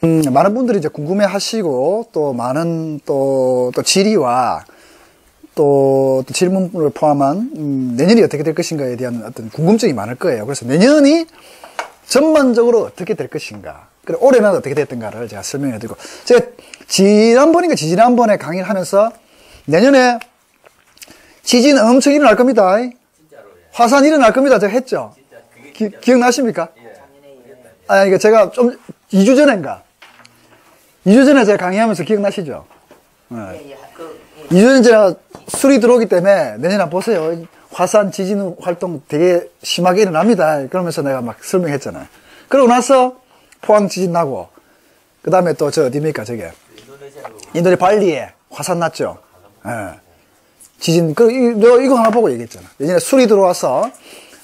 많은 분들이 이제 궁금해 하시고, 또 많은 또 질의와 또 질문을 포함한, 내년이 어떻게 될 것인가에 대한 어떤 궁금증이 많을 거예요. 그래서 내년이 전반적으로 어떻게 될 것인가, 그리고 올해는 어떻게 됐던가를 제가 설명해 드리고, 제가 지난번인가 지지난번에 강의를 하면서 내년에 지진 엄청 일어날 겁니다. 진짜로, 예. 화산 일어날 겁니다. 제가 했죠. 기억나십니까? 예. 이거 제가 좀 2주 전인가? 2주 전에 제가 강의하면서 기억나시죠? 네. 2주 전에 제가 술이 들어오기 때문에 내년에 한번 보세요. 화산 지진 활동 되게 심하게 일어납니다. 그러면서 내가 막 설명했잖아요. 그러고 나서 포항 지진 나고, 그 다음에 또 어디입니까? 저게. 인도네시아 발리에 화산 났죠. 예. 지진, 내가 이거 하나 보고 얘기했잖아. 예전에 술이 들어와서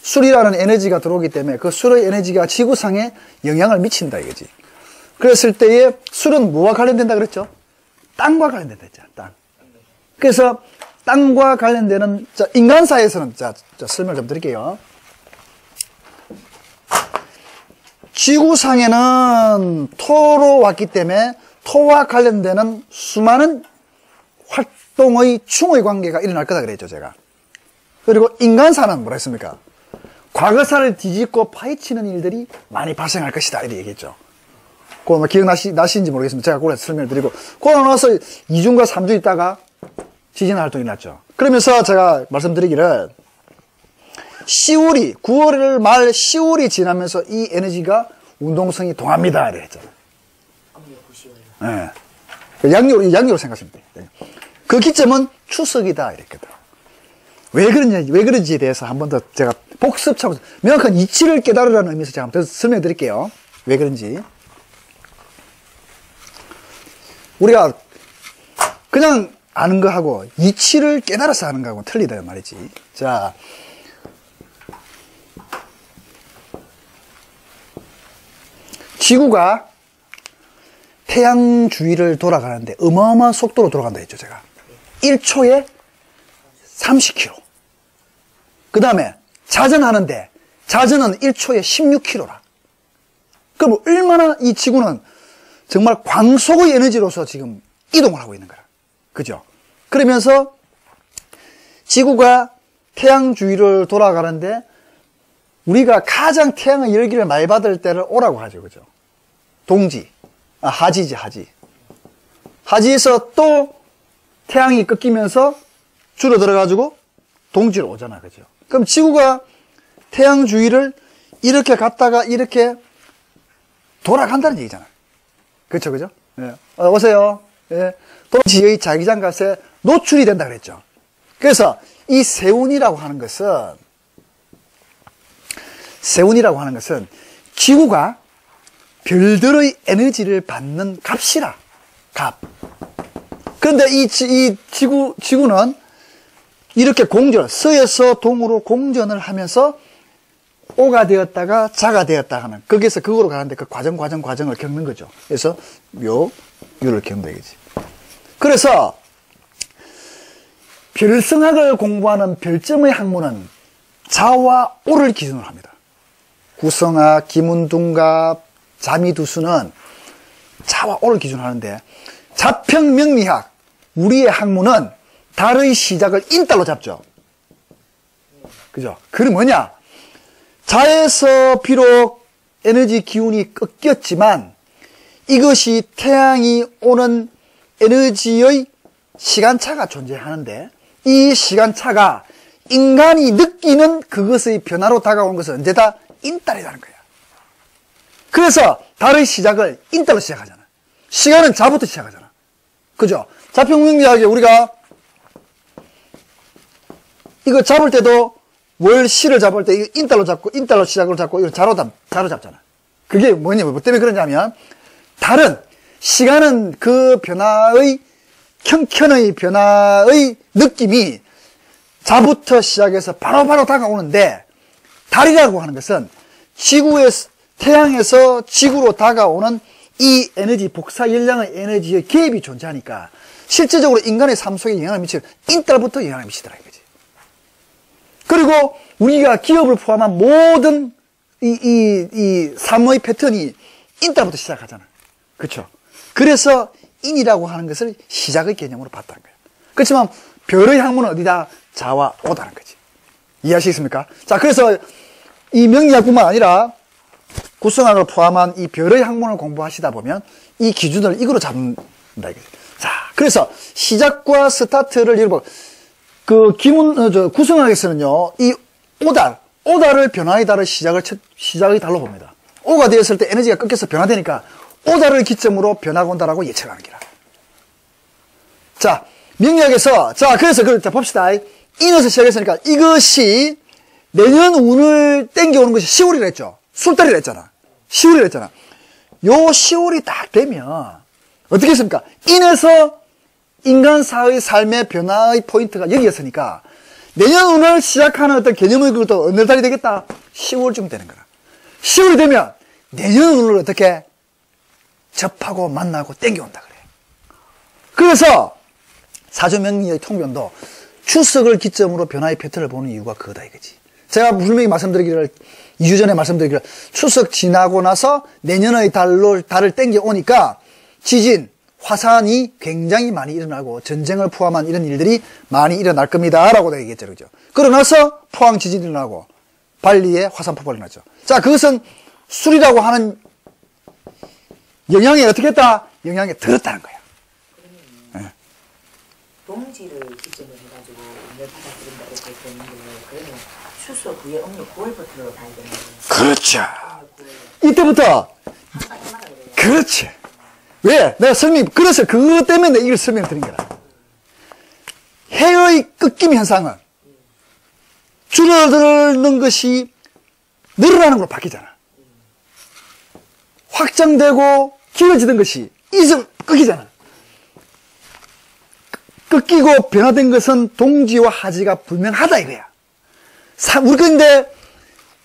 술이라는 에너지가 들어오기 때문에 그 술의 에너지가 지구상에 영향을 미친다 이거지. 그랬을 때에 술은 뭐와 관련된다 그랬죠? 땅과 관련된다 했잖아, 땅. 그래서 땅과 관련되는, 인간사에서는, 설명 좀 드릴게요. 지구상에는 토로 왔기 때문에 토와 관련되는 수많은 활동의 충의 관계가 일어날 거다 그랬죠, 제가. 그리고 인간사는 뭐라 했습니까? 과거사를 뒤집고 파헤치는 일들이 많이 발생할 것이다, 이렇게 얘기했죠. 그거 기억나시는지 모르겠습니다. 제가 그걸 설명을 드리고, 그러고 나서 2주인가 3주 있다가 지진 활동이 났죠. 그러면서 제가 말씀드리기를, 9월 말 10월이 지나면서 이 에너지가 운동성이 동합니다, 이렇게 했잖아요. 네. 양력으로 생각하시면 돼요. 그 기점은 추석이다, 이렇게. 왜 그런지에 대해서 한 번 더 제가 복습차원에서 명확한 이치를 깨달으라는 의미에서 제가 한번 더 설명해 드릴게요. 왜 그런지. 우리가 그냥 아는 거하고 이치를 깨달아서 아는 거하고는 틀리다 말이지. 자, 지구가 태양 주위를 돌아가는데 어마어마한 속도로 돌아간다 했죠, 제가. 1초에 30km. 그 다음에 자전하는데 자전은 1초에 16km라. 그럼 얼마나 이 지구는 정말 광속의 에너지로서 지금 이동을 하고 있는 거야. 그죠? 그러면서 지구가 태양 주위를 돌아가는데 우리가 가장 태양의 열기를 많이 받을 때를 오라고 하죠. 그죠? 동지. 하지지, 하지. 하지에서 또 태양이 꺾이면서 줄어들어가지고 동지로 오잖아. 그죠? 그럼 지구가 태양 주위를 이렇게 갔다가 이렇게 돌아간다는 얘기잖아. 그렇죠, 그죠? 예. 오세요. 예. 동지의 자기장gat에 노출이 된다 그랬죠. 그래서 이 세운이라고 하는 것은 지구가 별들의 에너지를 받는 값이라. 값. 그런데 이 지구는 이렇게 서에서 동으로 공전을 하면서 오가 되었다가 자가 되었다 하는, 거기에서 극으로 가는데 그 과정을 겪는 거죠. 그래서 유를 겪는다 이거지. 그래서 별성학을 공부하는 별점의 학문은 자와 오를 기준으로 합니다. 구성학, 기문둔갑, 자미두수는 자와 오를 기준으로 하는데, 자평명리학, 우리의 학문은 달의 시작을 인달로 잡죠. 그죠? 그게 뭐냐? 자에서 비록 에너지 기운이 꺾였지만 이것이 태양이 오는 에너지의 시간차가 존재하는데, 이 시간차가 인간이 느끼는 그것의 변화로 다가오는 것은 언제다? 인달이라는 거야. 그래서 달의 시작을 인달로 시작하잖아. 시간은 자부터 시작하잖아. 그죠? 자평명리학에 우리가 이거 잡을 때도 월시를 잡을 때 이거 인달로 잡고 인달로 시작으로 잡고 이거 자로 잡잖아. 그게 뭐냐면 뭐 때문에 그러냐면, 달은 시간은 그 변화의 형편의 변화의 느낌이 자부터 시작해서 바로바로 다가오는데, 달이라고 하는 것은 태양에서 지구로 다가오는 이 에너지, 복사 열량의 에너지의 갭이 존재하니까 실제적으로 인간의 삶 속에 영향을 미치는 인달부터 영향을 미치더라 이거지. 그리고 우리가 기업을 포함한 모든 이 삶의 패턴이 인달부터 시작하잖아. 그렇죠. 그래서 인이라고 하는 것을 시작의 개념으로 봤다는 거예요. 그렇지만 별의 학문은 어디다? 자와 오다는 거지. 이해하시겠습니까? 자, 그래서 이 명리학뿐만 아니라 구성학을 포함한 이 별의 학문을 공부하시다 보면 이 기준을 이거로 잡는다 이거죠. 자, 그래서 시작과 스타트를 여러분 구성학에서는요 이 오달을 변화의 달을 시작의 달로 봅니다. 오가 되었을 때 에너지가 끊겨서 변화되니까 오달을 기점으로 변화가 온다라고 예측하는 기라. 자, 명리학에서 그래서 봅시다. 인에서 시작했으니까 이것이 내년 운을 땡겨오는 것이 10월이라 했죠. 술달이라 했잖아. 10월이라 했잖아. 요 10월이 딱 되면 어떻게 했습니까? 인에서 인간사의 삶의 변화의 포인트가 여기였으니까 내년 운을 시작하는 어떤 개념의 그것도 어느 달이 되겠다? 10월쯤 되는 거라. 10월이 되면 내년 운을 어떻게 접하고 만나고 땡겨온다 그래. 그래서 사주명리의 통변도 추석을 기점으로 변화의 패턴을 보는 이유가 그거다 이거지. 제가 분명히 말씀드리기를 2주 전에 말씀드리기를 추석 지나고 나서 내년의 달을 땡겨오니까 지진, 화산이 굉장히 많이 일어나고 전쟁을 포함한 이런 일들이 많이 일어날 겁니다 라고 얘기했죠. 그죠? 그러고 나서 포항 지진이 일어나고 발리에 화산 폭발이 일어났죠. 자, 그것은 술이라고 하는 영향이 어떻게 했다? 영향이 들었다는 거야. 그러면 동지를 기점으로 해가지고 운을 받아들인다 이렇게 되는데 그러면 추석 후에 음력 9월부터 봐야 되는 거예요. 그렇죠. 이때부터 그렇지. 왜? 내가 그래서 그것 때문에 내가 이걸 설명드린 거라. 해의 꺾임 현상은 줄어드는 것이 늘어나는 걸로 바뀌잖아. 확장되고 길어지던 것이 이제 꺾이잖아. 꺾이고 변화된 것은 동지와 하지가 분명하다 이거야. 근데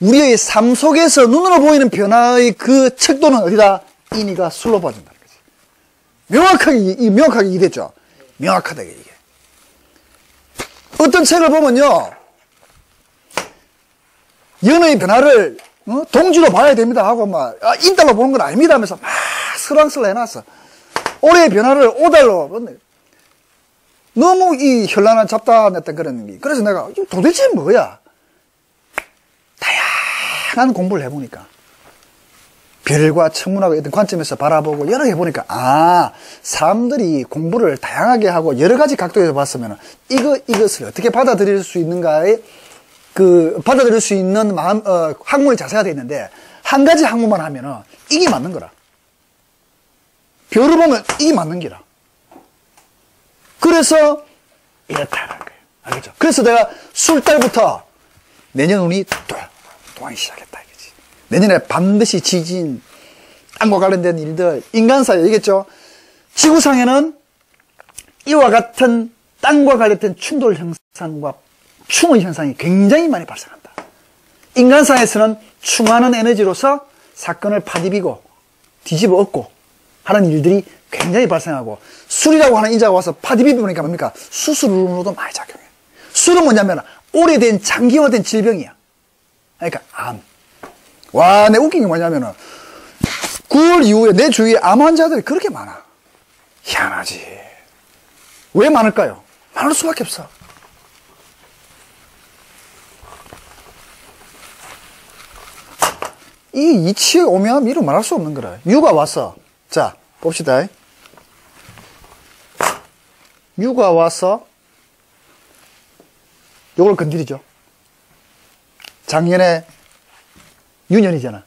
우리의 삶 속에서 눈으로 보이는 변화의 그 척도는 어디다? 인이가 술로 봐준다는 거지. 명확하게 이해됐죠? 명확하다 이게. 어떤 책을 보면요, 연의 변화를 동지로 봐야 됩니다 하고 인달로 보는 건 아닙니다 하면서 막 설왕설래 해놨어. 올해의 변화를 오달로. 너무 이 현란한 잡다했던 그런 의미. 그래서 내가 도대체 뭐야? 다양한 공부를 해보니까 별과 천문학의 어떤 관점에서 바라보고 여러 개 해보니까 사람들이 공부를 다양하게 하고 여러 가지 각도에서 봤으면 이것을 어떻게 받아들일 수 있는가에 받아들일 수 있는 학문이 자세가 되어 있는데 한 가지 학문만 하면은 이게 맞는 거라. 별을 보면 이게 맞는 기라. 그래서 이렇다는 거예요. 알겠죠? 그래서 내가 술달부터 내년 운이 동하기 시작했다 이거지. 내년에 반드시 지진, 땅과 관련된 일들, 인간사에 얘기했죠. 지구상에는 이와 같은 땅과 관련된 충돌 현상과 충의 현상이 굉장히 많이 발생한다. 인간사에서는 충하는 에너지로서 사건을 파디비고 뒤집어 엎고 하는 일들이 굉장히 발생하고 술이라고 하는 인자가 와서 파디비비니까 뭡니까? 수술로도 많이 작용해. 술은 뭐냐면 오래된 장기화된 질병이야. 그러니까 암. 와, 내 웃긴 게 뭐냐면은 9월 이후에 내 주위에 암 환자들이 그렇게 많아. 희한하지. 왜 많을까요? 많을 수밖에 없어. 이 이치에 오면 이루 말할 수 없는 거라. 유가 왔어. 자, 봅시다. 유가 와서 요걸 건드리죠. 작년에 유년이잖아.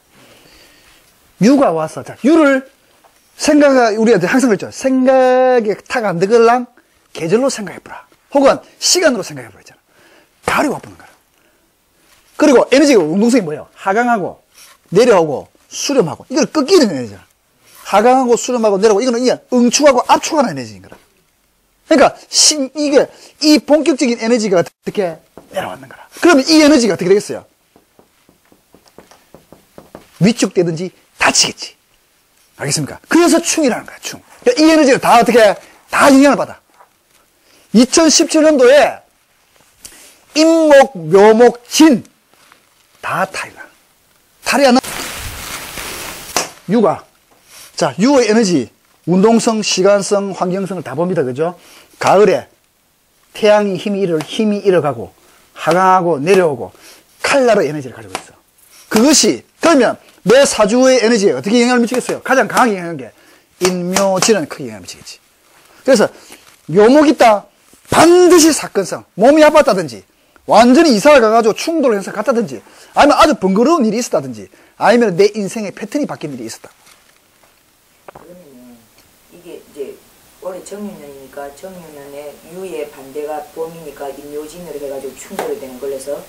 유가 와서, 자, 유를 우리한테 항상 그랬죠. 생각에 탁 안 들걸랑 계절로 생각해보라. 혹은 시간으로 생각해보라 했잖아. 가을이 와보는 거야. 그리고 에너지가 운동성이 뭐예요? 하강하고 내려오고 수렴하고. 이걸 꺾이는 에너지잖아. 하강하고 수렴하고 내려오고, 이거는 이게 응축하고 압축하는 에너지인 거라. 그러니까 이 본격적인 에너지가 어떻게 내려왔는 거라. 그러면 이 에너지가 어떻게 되겠어요? 위축되든지 다치겠지. 알겠습니까? 그래서 충이라는 거야, 충. 그러니까 이 에너지가 다 영향을 받아. 2017년도에 임목, 묘목, 진 다 탈이 나. 탈이 안 나. 유가 자, 유의 에너지, 운동성, 시간성, 환경성을 다 봅니다. 그죠? 가을에 태양이 힘이 잃어가고, 하강하고 내려오고, 칼날의 에너지를 가지고 있어. 그것이, 그러면 내 사주의 에너지에 어떻게 영향을 미치겠어요? 가장 강하게 영향하는 게, 인묘진은 크게 영향을 미치겠지. 그래서, 묘목 있다. 반드시 사건성, 몸이 아팠다든지, 완전히 이사를 가가지고 충돌을 해서 갔다든지, 아니면 아주 번거로운 일이 있었다든지, 아니면 내 인생의 패턴이 바뀐 일이 있었다. 그러면은 이게 이제 올해 정유년이니까 정유년에 유의 반대가 봄이니까 임묘진으로 해가지고 충돌이 되는 걸려서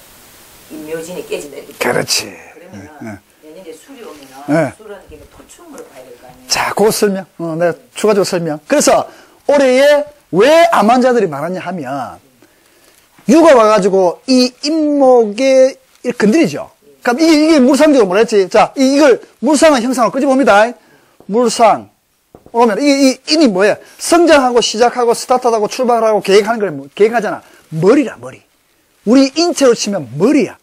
임묘진이 깨진다. 그렇지. 그러면은 내년에 술이 오면은 술은 이게 토충으로 봐야 될 거 아니에요. 자, 그거 설명. 내가 추가적으로 설명. 그래서 올해에 왜 암 환자들이 많았냐 하면 유가 와가지고 이 인목에 건드리죠. 그럼 이게 물상적으로 뭐라 했지? 자, 이걸 물상의 형상을 끄집어봅니다. 물상. 오면 이 인이 뭐예요? 성장하고 시작하고 스타트하고 출발하고 계획하는 걸 계획하잖아. 머리라, 머리. 우리 인체로 치면 머리야.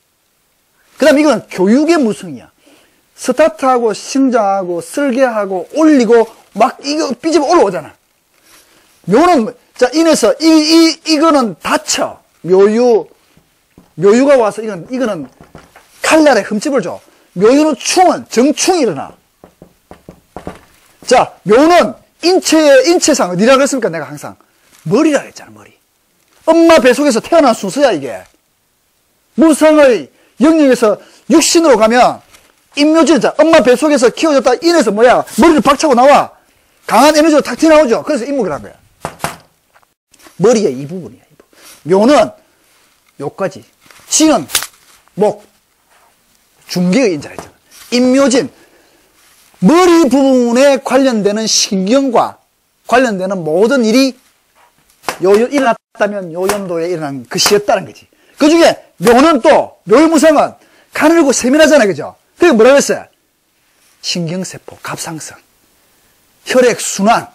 그 다음 이건 교육의 무성이야. 스타트하고 성장하고 설계하고 올리고 막 이거 삐집어 올라오잖아. 묘는 자 인에서 이거는 닫혀. 묘유가 와서 이거는 칼날에 흠집을 줘. 묘유는 충은 정충이 일어나. 자, 묘는 인체상 어디라 그랬습니까? 내가 항상 머리라 그랬잖아. 머리. 엄마 뱃속에서 태어난 순서야 이게. 무상의 영역에서 육신으로 가면 인묘진, 자, 엄마 뱃속에서 키워졌다 인에서 뭐야? 머리를 박차고 나와. 강한 에너지로 탁 튀어나오죠. 그래서 인목이라는 거야. 머리의 이 부분이야. 이 부분. 묘는 요까지. 진은 목. 중개의 인자라 했잖아. 인묘진. 머리 부분에 관련되는 신경과 관련되는 모든 일이 일어났다면 요 연도에 일어난 그 시였다는 거지. 그 중에 묘는 또, 묘의무상은 가늘고 세밀하잖아. 그죠? 그게 뭐라고 했어요? 신경세포, 갑상선, 혈액순환,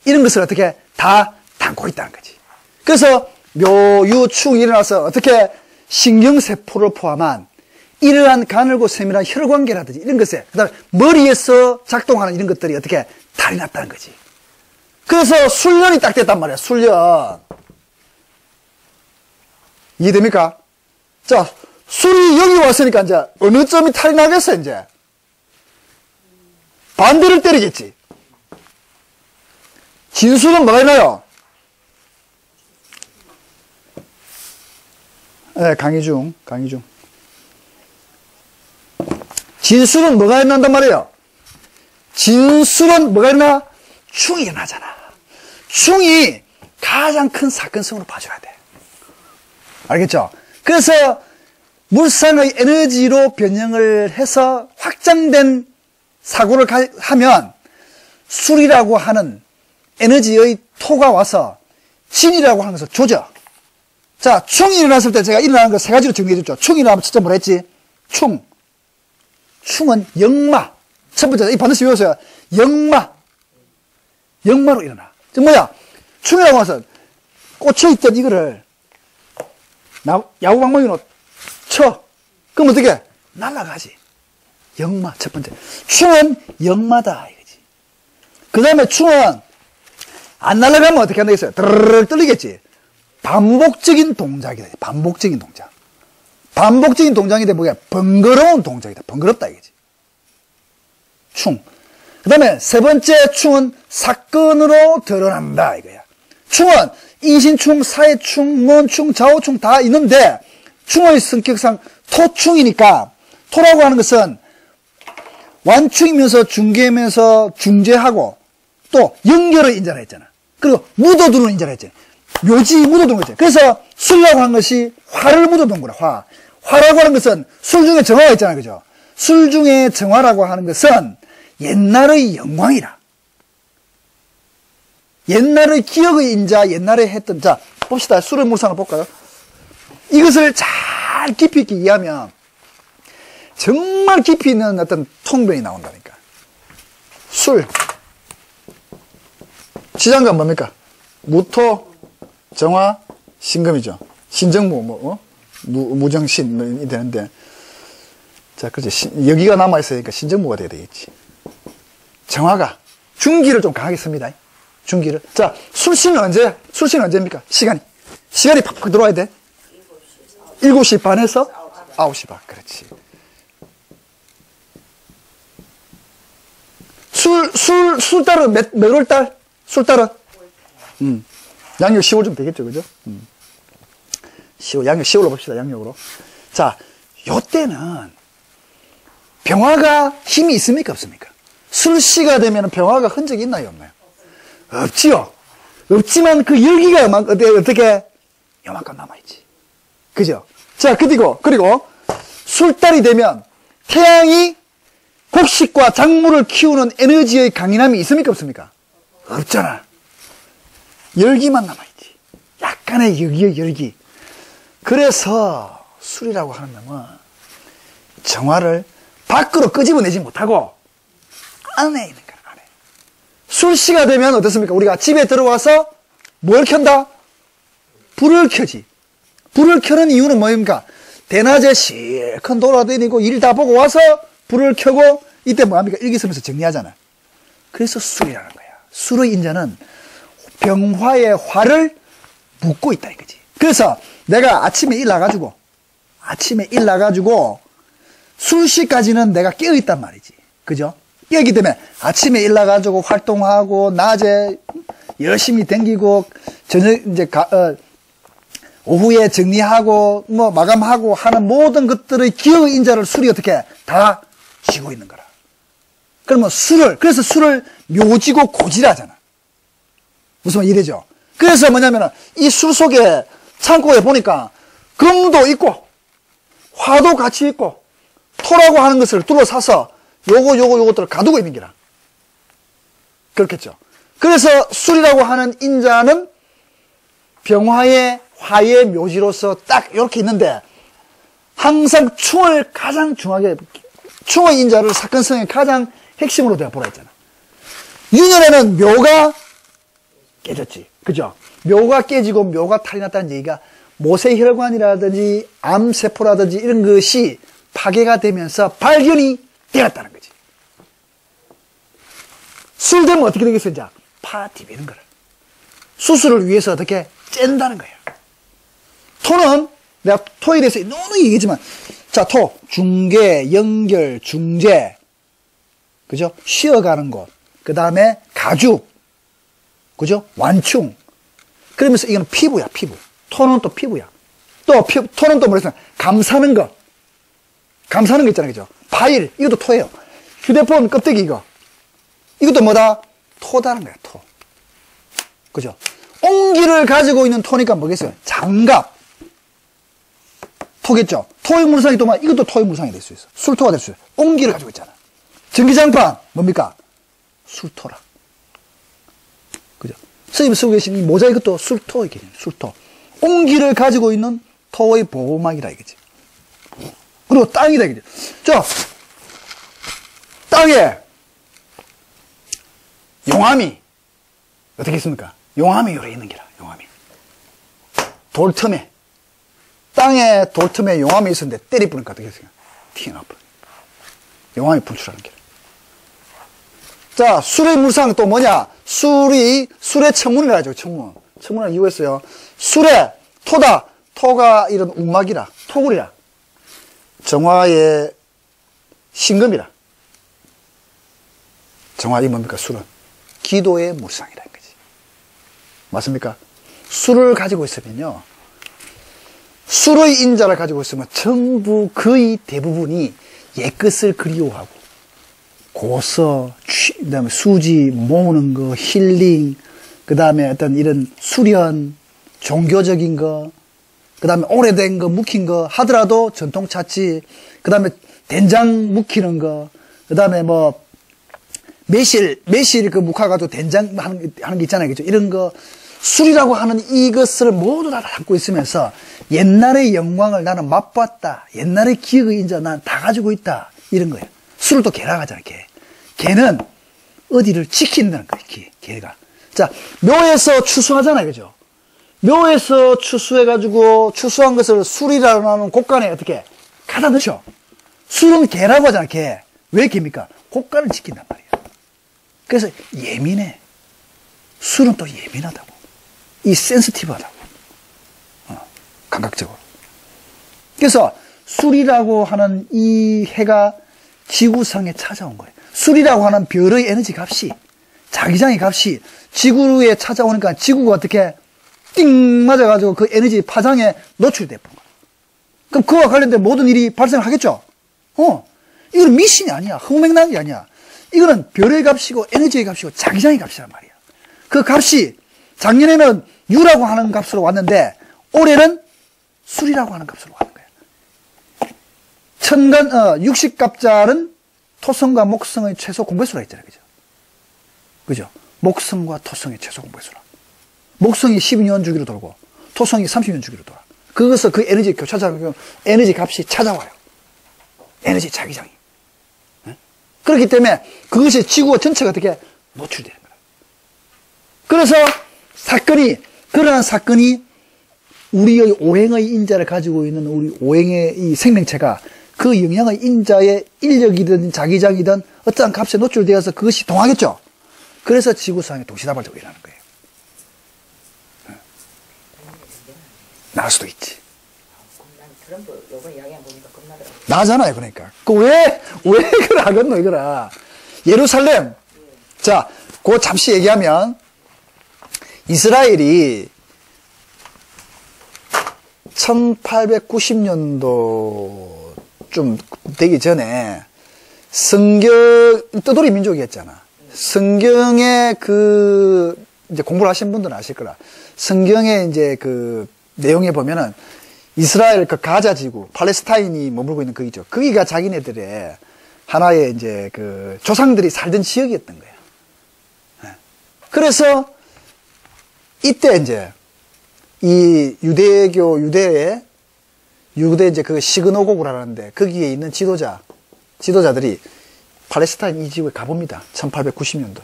이런 것을 어떻게 다 담고 있다는 거지. 그래서 묘유충이 일어나서 어떻게 신경세포를 포함한 이러한 가늘고 세밀한 혈관계라든지 이런 것에, 그 다음에 머리에서 작동하는 이런 것들이 어떻게 달이 났다는 거지. 그래서 술년이 딱 됐단 말이야. 술년. 이해됩니까? 자, 술이 여기 왔으니까 이제 어느 점이 탈이 나겠어, 이제? 반대를 때리겠지. 진술은 뭐가 있나요? 네, 강의중. 진술은 뭐가 일어난단 말이에요? 진술은 뭐가 일어나? 충이 일어나잖아. 충이 가장 큰 사건성으로 봐줘야 돼. 알겠죠? 그래서 물상의 에너지로 변형을 해서 확장된 사고를 하면 술이라고 하는 에너지의 토가 와서 진이라고 하는 것을 조져. 자, 충이 일어났을 때 제가 일어나는 거 세 가지로 정리해줬죠. 충이 일어나면 진짜 뭐라 했지? 충은 역마. 첫 번째, 이 반드시 외우세요. 역마로 일어나. 저 뭐야? 충이라고 해서 꽂혀있던 이거를 야구방망이로 쳐. 그럼 어떻게? 날아가지. 역마, 첫 번째. 충은 역마다, 이거지. 그 다음에 충은 안 날아가면 어떻게 한다겠어요? 드르륵 떨리겠지. 반복적인 동작이다. 반복적인 동작. 반복적인 동작인데 뭐야? 번거로운 동작이다. 번거롭다, 이거지. 충. 그 다음에 세 번째 충은 사건으로 드러난다, 이거야. 충은 인신충, 사해충, 문충, 좌우충 다 있는데 충의 성격상 토충이니까 토라고 하는 것은 완충이면서 중개면서 중재하고 또 연결을 인자라 했잖아. 그리고 묻어두는 인자라 했잖아. 묘지 묻어두는 거지. 그래서 술이라고 하는 것이 화를 묻어둔 거라. 화라고 하는 것은 술 중에 정화가 있잖아요. 그죠? 술 중에 정화라고 하는 것은 옛날의 영광이라. 옛날의 기억의 인자, 옛날에 했던, 자, 봅시다. 술의 물상을 볼까요? 이것을 잘 깊이 있게 이해하면 정말 깊이 있는 어떤 통변이 나온다니까. 술. 시장관 뭡니까? 무토, 정화, 신금이죠. 신정무, 무정신이 되는데. 자, 그렇지. 여기가 남아있으니까 신정무가 돼야 되겠지. 정화가 중기를 좀 강하게 씁니다. 중기를. 자, 술시는 언제입니까? 시간이 팍팍 들어와야 돼. 7시 반에서 9시 반. 그렇지. 술달은 몇 월달? 술달은? 양력 10월 좀 되겠죠, 그죠? 10월, 양력 10월로 봅시다, 양력으로. 자, 요때는 병화가 힘이 있습니까, 없습니까? 술시가 되면 병화가 흔적이 있나요, 없나요? 없지요. 없지만 그 열기가 어떻게? 요만큼 남아있지. 그죠? 자, 그리고 술달이 되면 태양이 곡식과 작물을 키우는 에너지의 강인함이 있습니까, 없습니까? 없잖아. 열기만 남아있지. 약간의 열기. 그래서 술이라고 하는 놈은 정화를 밖으로 끄집어내지 못하고 안에 있는 거야, 안에. 술시가 되면 어떻습니까? 우리가 집에 들어와서 뭘 켠다? 불을 켜지. 불을 켜는 이유는 뭐입니까? 대낮에 실컷 돌아다니고 일 다 보고 와서 불을 켜고 이때 뭐합니까? 일기 쓰면서 정리하잖아. 그래서 술이라는 거야. 술의 인자는 병화의 화를 묻고 있다 이거지. 그래서 내가 아침에 일 나가지고 술시까지는 내가 깨어있단 말이지. 그죠? 깨어있기 때문에 아침에 일 나가지고 활동하고 낮에 열심히 댕기고 저녁 이제 오후에 정리하고 뭐 마감하고 하는 모든 것들의 기억의 인자를 술이 어떻게 다 쥐고 있는 거라. 그러면 그래서 술을 묘지고 고지라잖아. 무슨 말 이래죠. 그래서 뭐냐면은 이 술 속에 창고에 보니까 금도 있고 화도 같이 있고 토라고 하는 것을 둘러싸서 요것들을 가두고 있는 기라. 그렇겠죠. 그래서 술이라고 하는 인자는 병화의 화의 묘지로서 딱 이렇게 있는데 항상 충을 가장 중하게 충의 인자를 사건성의 가장 핵심으로 내가 보라 했잖아. 유년에는 묘가 깨졌지. 그죠? 묘가 깨지고 묘가 탈이 났다는 얘기가 모세혈관이라든지 암세포라든지 이런 것이 파괴가 되면서 발견이 되었다는 거지. 술 되면 어떻게 되겠어? 이제 파 디비는 거라. 수술을 위해서 어떻게 짠다는 거야. 토는 내가 토에 대해서 너무 얘기했지만 자, 토, 중계, 연결, 중재, 그죠? 쉬어가는 곳, 그 다음에 가죽, 그죠? 완충. 그러면서 이거는 피부야, 피부. 토는 또 피부야. 토는 또 뭐랬어? 감사는 거. 감사는 거 있잖아요, 그죠? 파일, 이것도 토예요. 휴대폰 껍데기 이것도 뭐다? 토다는 거야, 토. 그죠? 옹기를 가지고 있는 토니까 뭐겠어요? 장갑. 토겠죠? 토의 물상이 또 이것도 토의 물상이 될 수 있어. 술토가 될 수 있어. 옹기를 가지고 있잖아. 전기장판, 뭡니까? 술토라. 그죠? 선생님이 쓰고 계신 이 모자 이것도 술토의 개념, 술토. 옹기를 가지고 있는 토의 보호막이라 이거지. 그리고 땅이다 이거지. 자, 땅에 용암이 어떻게 있습니까? 용암이 요래 있는 게라, 용암이. 돌틈에, 땅에 돌틈에 용암이 있었는데 때리 뿌니까 어떻게 했어요? 튀어나와버려. 용암이 분출하는 게라. 자, 술의 물상 또 뭐냐? 술의 천문이라 하죠, 천문. 천문을 이유했어요. 술의 토다. 토가 이런 움막이라, 토굴이라. 정화의 신금이라. 정화이 뭡니까? 술은. 기도의 물상이라는 거지. 맞습니까? 술을 가지고 있으면요. 술의 인자를 가지고 있으면 전부 거의 대부분이 옛것을 그리워하고 고서, 그 다음에 수지, 모으는 거, 힐링, 그 다음에 어떤 이런 수련, 종교적인 거, 그 다음에 오래된 거, 묵힌 거 하더라도 전통 찾지, 그 다음에 된장 묵히는 거, 그 다음에 뭐, 매실 그 묵혀가지고 된장 하는 게 있잖아요. 그죠? 이런 거, 술이라고 하는 이것을 모두 다 담고 있으면서 옛날의 영광을 나는 맛봤다. 옛날의 기억의 인자 난 다 가지고 있다. 이런 거예요. 술을 또 개라고 하잖아, 개. 개는 어디를 지킨다는 거예요, 개가. 자, 묘에서 추수하잖아요, 그죠? 묘에서 추수해가지고 추수한 것을 술이라고 하는 곡간에 어떻게 갖다 넣죠? 술은 개라고 하잖아, 개. 왜 개입니까? 곡간을 지킨단 말이에요. 그래서 예민해. 술은 또 예민하다고. 이 센시티브하다고. 감각적으로. 그래서 술이라고 하는 이 해가 지구상에 찾아온 거예요. 술이라고 하는 별의 에너지 값이, 자기장의 값이 지구에 찾아오니까 지구가 어떻게 띵 맞아가지고 그 에너지 파장에 노출이 돼버린 거예요. 그럼 그와 관련된 모든 일이 발생을 하겠죠? 이건 미신이 아니야. 흥맹난 게 아니야. 이거는 별의 값이고 에너지의 값이고 자기장의 값이란 말이야. 그 값이 작년에는 유라고 하는 값으로 왔는데 올해는 술이라고 하는 값으로 가는 거예요. 육식갑자는 토성과 목성의 최소 공배수라 했잖아요. 그죠? 목성과 토성의 최소 공배수라. 목성이 12년 주기로 돌고 토성이 30년 주기로 돌아. 그것을 그 에너지 교차적으로 에너지 값이 찾아와요. 에너지 자기장이. 네? 그렇기 때문에 그것이 지구와 전체가 어떻게 노출되는 거예요. 그래서 그러한 사건이 우리의 오행의 인자를 가지고 있는 우리 오행의 이 생명체가 그 영향의 인자의 인력이든 자기장이든 어떠한 값에 노출되어서 그것이 동하겠죠. 그래서 지구상에 동시다발적으로 일어나는 거예요. 나을 수도 있지. 트럼프 요번 이야기 보니까 겁나더라고요. 나잖아요, 그러니까. 왜 그걸 하겠노, 이거라. 예루살렘. 자, 그거 잠시 얘기하면, 이스라엘이 1890년도 좀 되기 전에 떠돌이 민족이었잖아. 성경에 이제 공부를 하신 분들은 아실 거라. 성경에 이제 내용에 보면은 이스라엘 가자 지구, 팔레스타인이 머물고 있는 거기죠. 거기가 자기네들의 하나의 이제 조상들이 살던 지역이었던 거예요. 그래서 이때 이제 이 유대 이제 시그너고를 하는데 거기에 있는 지도자들이 팔레스타인 이 지구에 가봅니다. 1890년도에.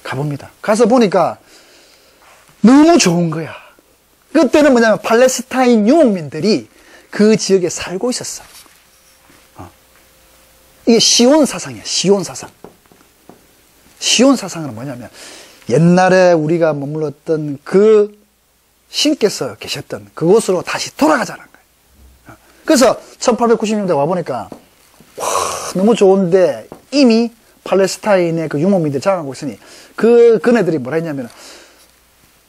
가봅니다. 가서 보니까 너무 좋은 거야. 그때는 뭐냐면 팔레스타인 유목민들이 그 지역에 살고 있었어. 이게 시온 사상이야. 시온 사상. 시온 사상은 뭐냐면 옛날에 우리가 머물렀던 그 신께서 계셨던 그곳으로 다시 돌아가자는 거예요. 그래서 1890년대 와보니까 너무 좋은데 이미 팔레스타인의 그 유목민들이 장악하고 있으니 그네들이 뭐라 했냐면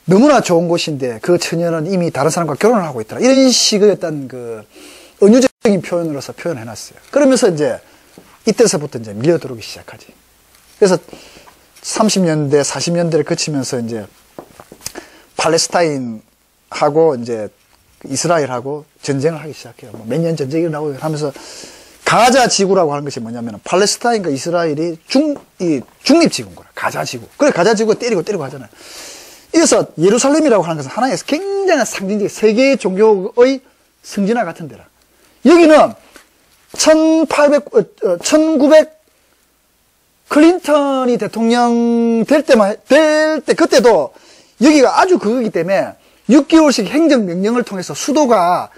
너무나 좋은 곳인데 그 처녀는 이미 다른 사람과 결혼을 하고 있더라. 이런 식의 어떤 은유적인 표현으로서 표현해놨어요. 그러면서 이제 이때서부터 이제 밀려 들어오기 시작하지. 그래서 30년대, 40년대를 거치면서 이제 팔레스타인하고 이제 이스라엘하고 전쟁을 하기 시작해요. 몇 년 전쟁이 일어나고 하면서 가자 지구라고 하는 것이 뭐냐면 팔레스타인과 이스라엘이 중립지구인 거야. 가자 지구. 그래, 가자 지구가 때리고 하잖아요. 이래서 예루살렘이라고 하는 것은 하나의 굉장한 상징적 세계 종교의 성지나 같은 데라. 여기는 1900 클린턴이 대통령 될 때 그때도 여기가 아주 그거기 때문에 6개월씩 행정명령을 통해서 수도가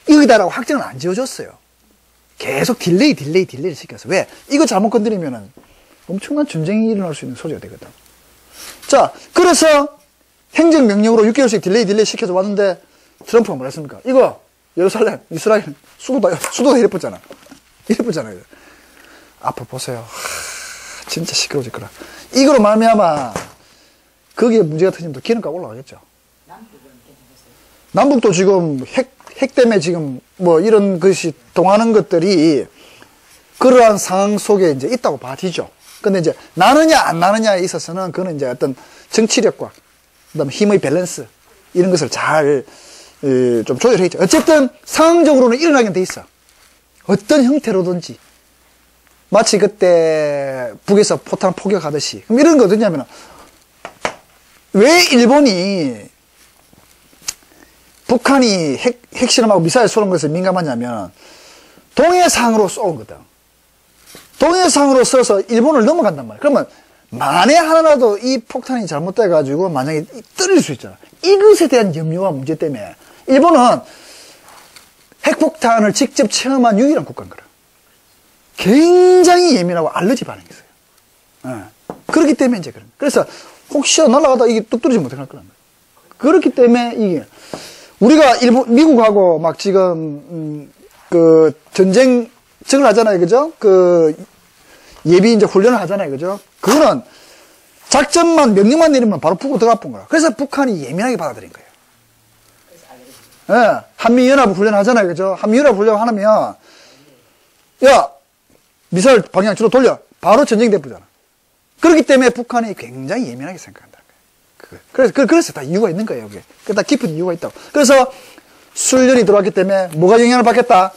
여기다라고 확정을 안 지어줬어요. 계속 딜레이를 시켜서. 왜? 이거 잘못 건드리면은 엄청난 전쟁이 일어날 수 있는 소지가 되거든. 자, 그래서 행정명령으로 6개월씩 딜레이 시켜서 왔는데 트럼프가 뭐라 했습니까? 이거 예루살렘, 이스라엘 수도가 이래쁘잖아. 앞으로 보세요. 진짜 시끄러워질 거라. 이거로 말미암아 거기에 문제가 터지면 또 기름값 올라가겠죠. 남북도 지금 핵 때문에 지금 뭐 이런 것이 동하는 것들이 그러한 상황 속에 이제 있다고 봐지죠. 근데 이제 나느냐 안 나느냐에 있어서는 그거는 이제 어떤 정치력과 그다음에 힘의 밸런스 이런 것을 잘 좀 조절해 있죠. 어쨌든 상황적으로는 일어나게 돼 있어. 어떤 형태로든지. 마치 그때 북에서 포탄 포격하듯이. 그럼 이런 거 어떠냐면 왜 일본이 북한이 핵실험하고 미사일 쏘는 것을 민감하냐면 동해상으로 쏘은 거다. 동해상으로 쏘서 일본을 넘어간단 말이야. 그러면 만에 하나라도 이 폭탄이 잘못돼가지고 만약에 떨어질 수 있잖아. 이것에 대한 염려와 문제 때문에 일본은 핵폭탄을 직접 체험한 유일한 국가인 거라. 굉장히 예민하고 알러지 반응이 있어요. 그렇기 때문에 이제 그런 거예요. 그래서 혹시 날아가다 이게 뚝 떨어지면 어떡할 거란 말이에요. 그렇기 때문에 이게 우리가 미국하고 막 지금 그 전쟁 저걸 하잖아요, 그죠? 그 예비 이제 훈련을 하잖아요, 그죠? 그거는 작전만 명령만 내리면 바로 북으로 들어가 본 거라. 그래서 북한이 예민하게 받아들인 거예요. 예, 한미연합 훈련 하잖아요, 그죠? 한미연합 훈련 하면 야 미사일 방향 주로 돌려 바로 전쟁 대포잖아. 그렇기 때문에 북한이 굉장히 예민하게 생각한다. 그래서 다 이유가 있는 거예요, 여기. 다 깊은 이유가 있다고. 그래서 수련이 들어왔기 때문에 뭐가 영향을 받겠다?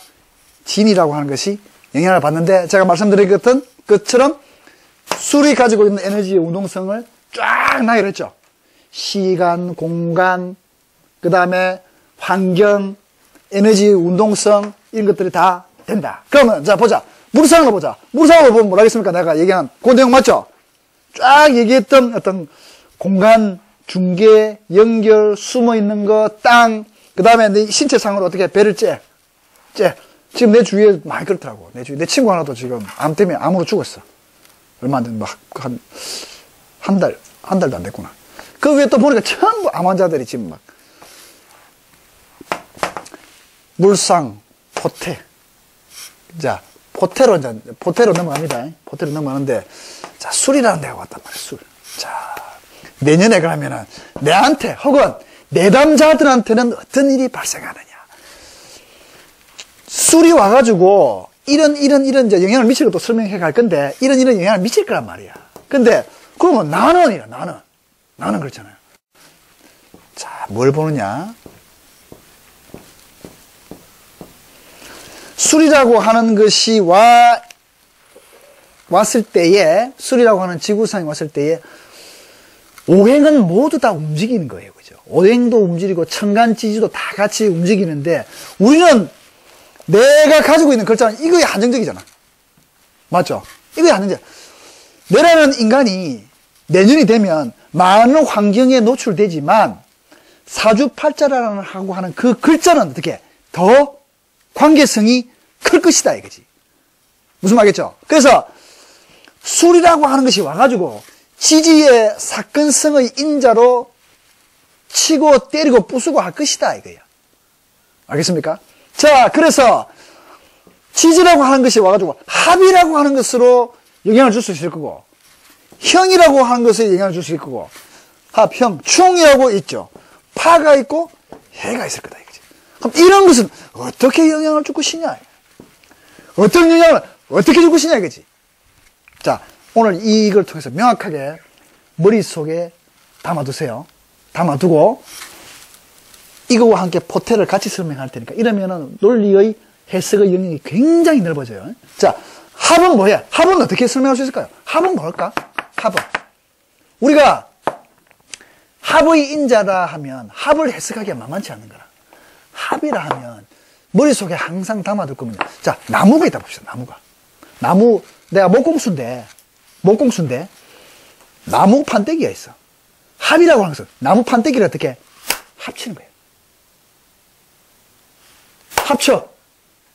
진이라고 하는 것이 영향을 받는데, 제가 말씀드린 것처럼 술이 가지고 있는 에너지의 운동성을 쫙 나열했죠. 시간, 공간, 그 다음에 환경, 에너지 운동성, 이런 것들이 다 된다. 그러면, 자, 보자. 무르상을 보자. 무르상을 보면 뭐라겠습니까? 내가 얘기한 그 내용 맞죠? 쫙 얘기했던 어떤 공간, 중계, 연결, 숨어 있는 거, 땅, 그 다음에 내 신체상으로 어떻게 배를 째. 지금 내 주위에 많이 그렇더라고. 내 친구 하나도 지금 암 때문에 암으로 죽었어. 얼마 안 된, 한 달도 안 됐구나. 그 위에 또 보니까 전부 암 환자들이 지금 막, 물상, 포테. 자, 포테로 넘어갑니다. 포테로 넘어가는데, 자, 술이라는 데가 왔단 말이에요, 술. 자, 내년에 그러면은, 내한테, 혹은 내담자들한테는 어떤 일이 발생하느냐. 술이 와가지고, 이런 이제 영향을 미칠 것도 설명해 갈 건데, 이런 영향을 미칠 거란 말이야. 근데, 그러면 나는 그렇잖아요. 자, 뭘 보느냐. 술이라고 하는 것이 왔을 때에, 술이라고 하는 지구상에 왔을 때에, 오행은 모두 다 움직이는 거예요. 그죠? 오행도 움직이고, 천간지지도 다 같이 움직이는데, 우리는 내가 가지고 있는 글자는 이거에 한정적이잖아. 맞죠? 이거에 한정적. 내라는 인간이 내년이 되면 많은 환경에 노출되지만, 사주팔자라는 하고 하는 그 글자는 어떻게 더 관계성이 클 것이다 이거지. 무슨 말이겠죠? 그래서 술이라고 하는 것이 와가지고 지지의 사건성의 인자로 치고 때리고 부수고 할 것이다 이거야. 알겠습니까? 자, 그래서 지지라고 하는 것이 와가지고 합이라고 하는 것으로 영향을 줄 수 있을 거고, 형이라고 하는 것에 영향을 줄 수 있을 거고, 합, 형, 충이라고 있죠. 파가 있고 해가 있을 거다 이거지. 그럼 이런 것은 어떻게 영향을 줄 것이냐? 어떤 영향을 어떻게 줄 것이냐 이거지. 자, 오늘 이걸 통해서 명확하게 머릿속에 담아두세요. 담아두고 이거와 함께 포테를 같이 설명할 테니까, 이러면은 논리의 해석의 영역이 굉장히 넓어져요. 자, 합은 뭐야? 합은 어떻게 설명할 수 있을까요? 합은 뭘까? 합은 우리가 합의 인자라 하면 합을 해석하기가 만만치 않는 거라. 합이라 하면 머릿속에 항상 담아둘 겁니다. 자, 나무가 있다 봅시다. 나무, 내가 목공수인데 나무 판때기가 있어. 합이라고 하는 것은 나무 판때기를 어떻게 합치는 거예요. 합쳐.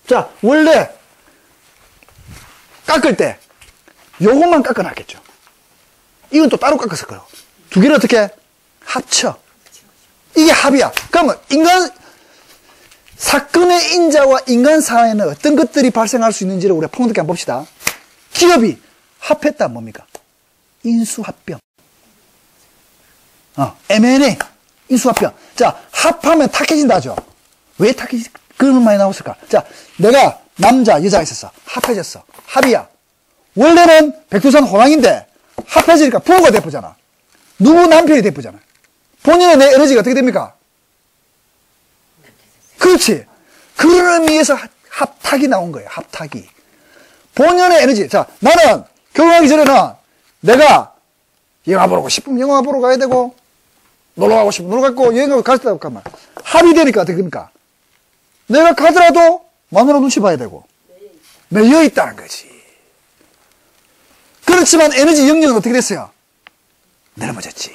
자, 원래 깎을 때 요것만 깎아놨겠죠. 이건 또 따로 깎았을 거예요. 두 개를 어떻게 합쳐. 이게 합이야. 그러면 사건의 인자와 인간 사회에는 어떤 것들이 발생할 수 있는지를 우리가 폭넓게 한번 봅시다. 기업이 합했다 뭡니까? 인수합병. M&A, 인수합병. 자, 합하면 탁해진다 하죠. 왜 탁해지? 그런 많이 나왔을까? 자, 내가 남자, 여자가 있었어. 합해졌어. 합이야. 원래는 백두산 호랑인데 합해지니까 부호가 대표잖아. 누구 남편이 대표잖아. 본인의 내 에너지가 어떻게 됩니까? 그렇지. 그런 의미에서 합탁이 나온 거예요. 합탁이. 본연의 에너지. 자, 나는 결혼하기 전에는 내가 영화 보고 싶으면 영화 보러 가야 되고, 놀러 가고 싶으면 놀러 가고, 여행 가고 가야 되고, 합이 되니까 어떻게 됩니까? 내가 가더라도 마누라 눈치 봐야 되고, 매여 있다는 거지. 그렇지만 에너지 영역은 어떻게 됐어요? 넓어졌지.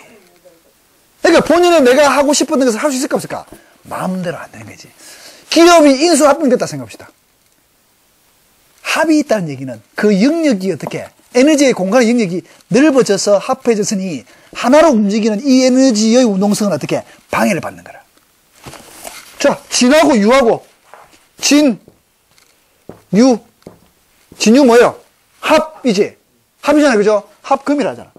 그러니까 본인은 내가 하고 싶었던 것을 할 수 있을까 없을까? 마음대로 안 되는 거지. 기업이 인수합병됐다 생각합시다. 합이 있다는 얘기는 그 영역이 어떻게 에너지의 공간의 영역이 넓어져서 합해졌으니 하나로 움직이는 이 에너지의 운동성은 어떻게 방해를 받는 거라. 자, 진하고 유하고 진, 유, 진유 뭐예요? 합이지. 합이잖아요, 그죠? 합금이라잖아.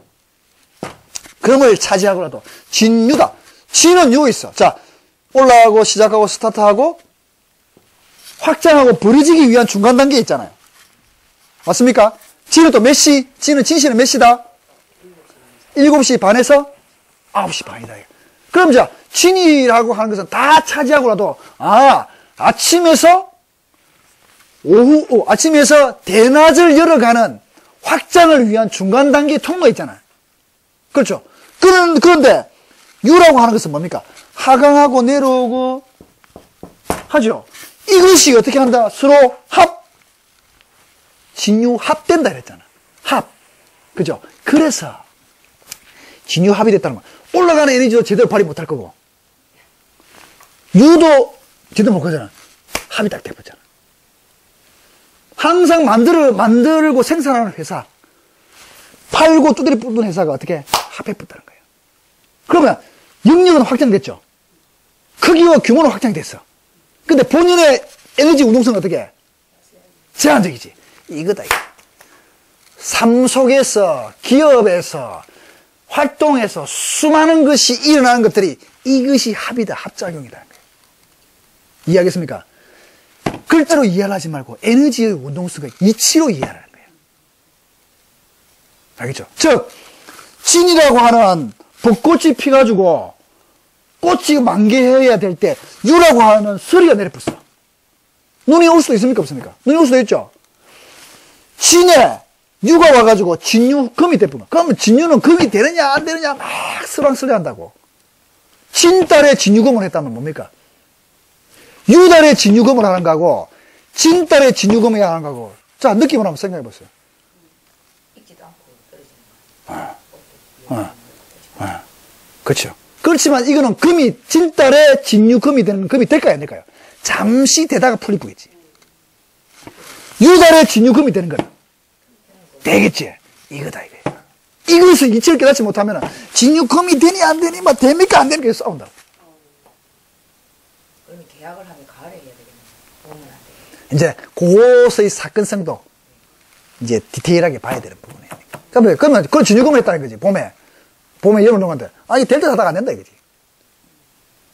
금을 차지하고라도 진유다. 진은 유 있어. 자, 올라가고 시작하고 스타트하고 확장하고 벌어지기 위한 중간 단계 있잖아요. 맞습니까? 진은 또 몇 시? 진시는 몇 시다? 7시 반에서 9시 반이다. 그럼 자, 진이라고 하는 것은 다 차지하고라도, 아침에서 아침에서 대낮을 열어가는 확장을 위한 중간 단계 통로 있잖아요. 그렇죠? 그런데, 유라고 하는 것은 뭡니까? 하강하고 내려오고, 하죠? 이것이 어떻게 한다? 서로 진유 합된다 그랬잖아. 합. 그죠? 그래서, 진유 합이 됐다는 거야. 올라가는 에너지도 제대로 발휘 못할 거고, 유도 제대로 못 하잖아. 합이 딱 돼버렸잖아. 항상 만들고 생산하는 회사, 팔고 두드리 뽑는 회사가 어떻게 합해붙다는 거예요. 그러면 영역은 확장됐죠. 크기와 규모는 확장됐어. 근데 본인의 에너지 운동성은 어떻게? 제한적이지. 이거다, 이거. 삶 속에서, 기업에서, 활동에서 수많은 것이 일어나는 것들이 이것이 합이다, 합작용이다. 이해하겠습니까? 글자로 이해를 하지 말고 에너지의 운동성의 이치로 이해하라는 거예요. 알겠죠? 즉, 진이라고 하는 벚꽃이 피가지고 꽃이 만개해야 될 때 유라고 하는 서리가 내려붙어. 눈이 올 수도 있습니까? 없습니까? 눈이 올 수도 있죠. 진에 유가 와가지고 진유, 금이 돼버려. 그러면 진유는 금이 되느냐 안 되느냐 막 설왕설래 한다고. 진달에 진유금을 했다면 뭡니까? 유달에 진유금을 하는 거하고 진달에 진유금을 하는 거하고, 자, 느낌을 한번 생각해 보세요. 익지도 않고 떨어지는 그렇죠. 그렇지만 이거는 금이 진달에 진유금이 되는 금이 될까요, 안 될까요? 잠시 되다가 풀릴 뿐이지. 유달에 진유금이 되는 거는 되겠지. 이거다, 이거. 이것을 이치를 깨닫지 못하면 진유금이 되니 안 되니 막 됩니까 안 됩니까 싸운다고. 그러면 계약을 하면 가을에 해야 되겠네. 봄은 안 되겠네. 이제 그것의 사건성도 이제 디테일하게 봐야 되는 부분이에요. 그러면 그런 진유금을 했다는 거지. 봄에 여름 동안인데, 될 듯 하다가 안 된다 이거지.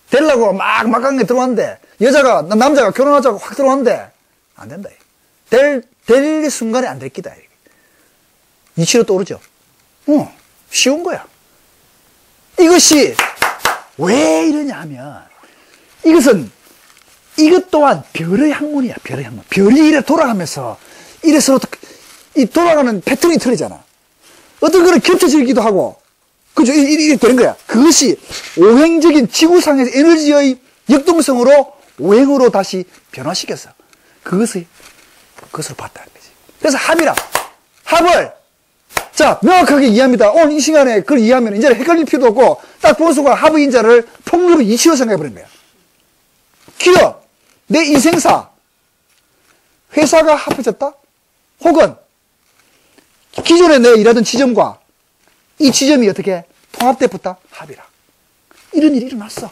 되려고 막강하게 들어왔는데, 남자가 결혼하자고 확 들어왔는데 안 된다. 될 순간에 안 될 기다. 이치로 떠오르죠. 쉬운 거야. 이것이 왜 이러냐 하면, 이것 또한 별의 학문이야, 별의 학문. 별이 이래 돌아가면서, 이래 서로, 이 돌아가는 패턴이 틀리잖아. 어떤 거는 겹쳐지기도 하고, 그죠? 이렇게 되는 거야. 그것이 오행적인 지구상의 에너지의 역동성으로 오행으로 다시 변화시켰어. 그것으로 봤다는 거지. 그래서 합을, 자, 명확하게 이해합니다. 오늘 이 시간에 그걸 이해하면 이제 헷갈릴 필요도 없고, 딱 본수가 합의 인자를 폭력의 이치로 생각해버린 거야. 기업, 내 인생사, 회사가 합해졌다? 혹은, 기존에 내가 일하던 지점과 이 지점이 어떻게 통합돼 붙다? 합이라. 이런 일이 일어났어.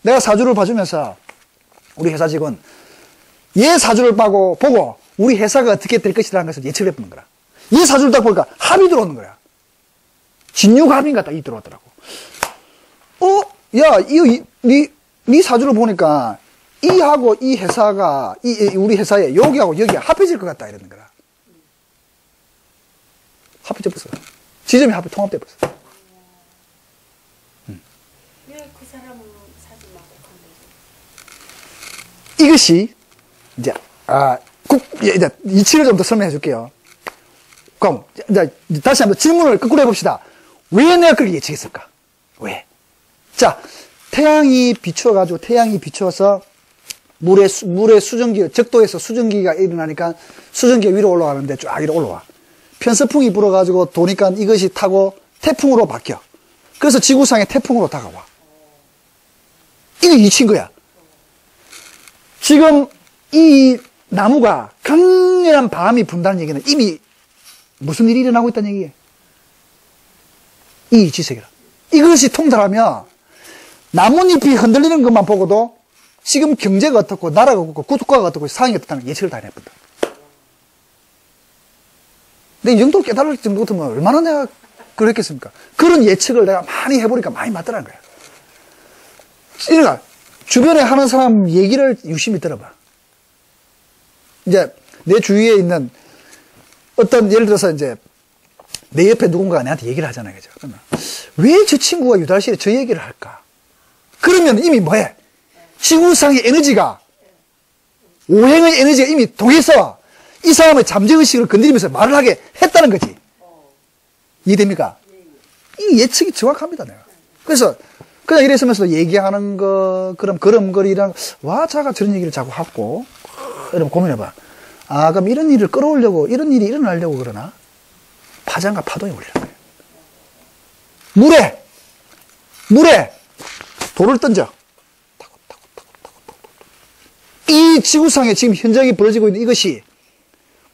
내가 사주를 봐주면서 우리 회사 직원, 얘 사주를 보고 우리 회사가 어떻게 될 것이라는 것을 예측을 해보는 거라. 얘 사주를 딱 보니까 합이 들어오는 거야. 진유합인가 딱 이 들어오더라고. 야, 네 사주를 보니까 이하고 이 회사가, 우리 회사에 여기하고 여기가 합해질 것 같다 이러는 거라. 합해져 버렸어. 지점이 합이 통합돼 버렸어. 왜 그 사람은 사주만 못한다? 이것이 이제 이제 이치를 좀 더 설명해 줄게요. 그럼 이제 다시 한번 질문을 거꾸로 해봅시다. 왜 내가 그렇게 예측했을까? 왜? 자, 태양이 비추어서 물의 수증기, 적도에서 수증기가 일어나니까 수증기가 위로 올라가는데 쫙 위로 올라와. 편서풍이 불어가지고 도니까 이것이 타고 태풍으로 바뀌어. 그래서 지구상의 태풍으로 다가와. 이게 이치인 거야. 지금 이 나무가 강렬한 바람이 분다는 얘기는 이미 무슨 일이 일어나고 있다는 얘기예요. 이 이치세계라. 이것이 통달하면 나뭇잎이 흔들리는 것만 보고도 지금 경제가 어떻고 나라가 어떻고 국가가 어떻고 상황이 어떻다는 예측을 다 해냅니다. 근데 이 정도로 깨달을 정도 같으면 얼마나 내가 그랬겠습니까? 그런 예측을 내가 많이 해보니까 많이 맞더라는 거야. 그러니까 주변에 하는 사람 얘기를 유심히 들어봐. 이제 내 주위에 있는 어떤 예를 들어서 이제 내 옆에 누군가가 내한테 얘기를 하잖아요. 그죠? 그러면 왜 저 친구가 유달시에 저 얘기를 할까? 그러면 이미 뭐해? 지구상의 에너지가 오행의 에너지가 이미 동해서 이 사람의 잠재의식을 건드리면서 말을 하게 했다는 거지. 이해됩니까? 이 예측이 정확합니다, 내가. 그래서 그냥 이랬으면서 얘기하는 거, 그럼 걸음걸이랑, 와, 자가 저런 얘기를 자꾸 하고, 여러분 고민해봐. 아, 그럼 이런 일을 끌어오려고, 이런 일이 일어나려고 그러나? 파장과 파동이 올리는 거예요. 물에 돌을 던져. 이 지구상에 지금 현장이 벌어지고 있는 이것이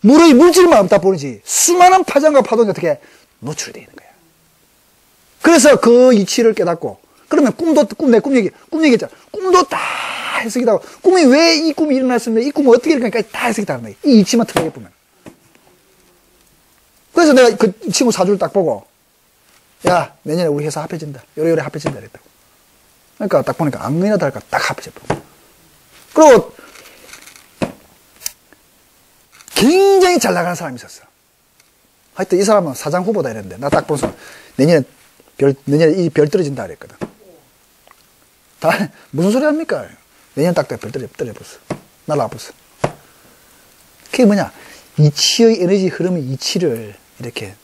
물의 물질만 없다 보니지 수많은 파장과 파동이 어떻게 노출이 되어 있는 거야. 그래서 그 이치를 깨닫고, 그러면 꿈 얘기했잖아. 꿈도 다 해석이 나고, 꿈이 왜 이 꿈이 일어났으면, 이 꿈은 어떻게 일어날까 다 해석이 다른 거야. 이 이치만 틀어게 보면. 그래서 내가 그 친구 사주를 딱 보고, 야, 내년에 우리 회사 합해진다. 요래 합해진다. 그랬다고. 그러니까 딱 보니까 아무나 다를까 딱 합해져. 그리고 굉장히 잘 나가는 사람이 있었어. 하여튼 이 사람은 사장 후보다 이랬는데, 나 딱 보면서 내년에 이 별 떨어진다 그랬거든. 무슨 소리 합니까? 내년 딱 별 떨어졌어. 날아가버렸어. 그게 뭐냐? 이치의 에너지 흐름의 이치를 이렇게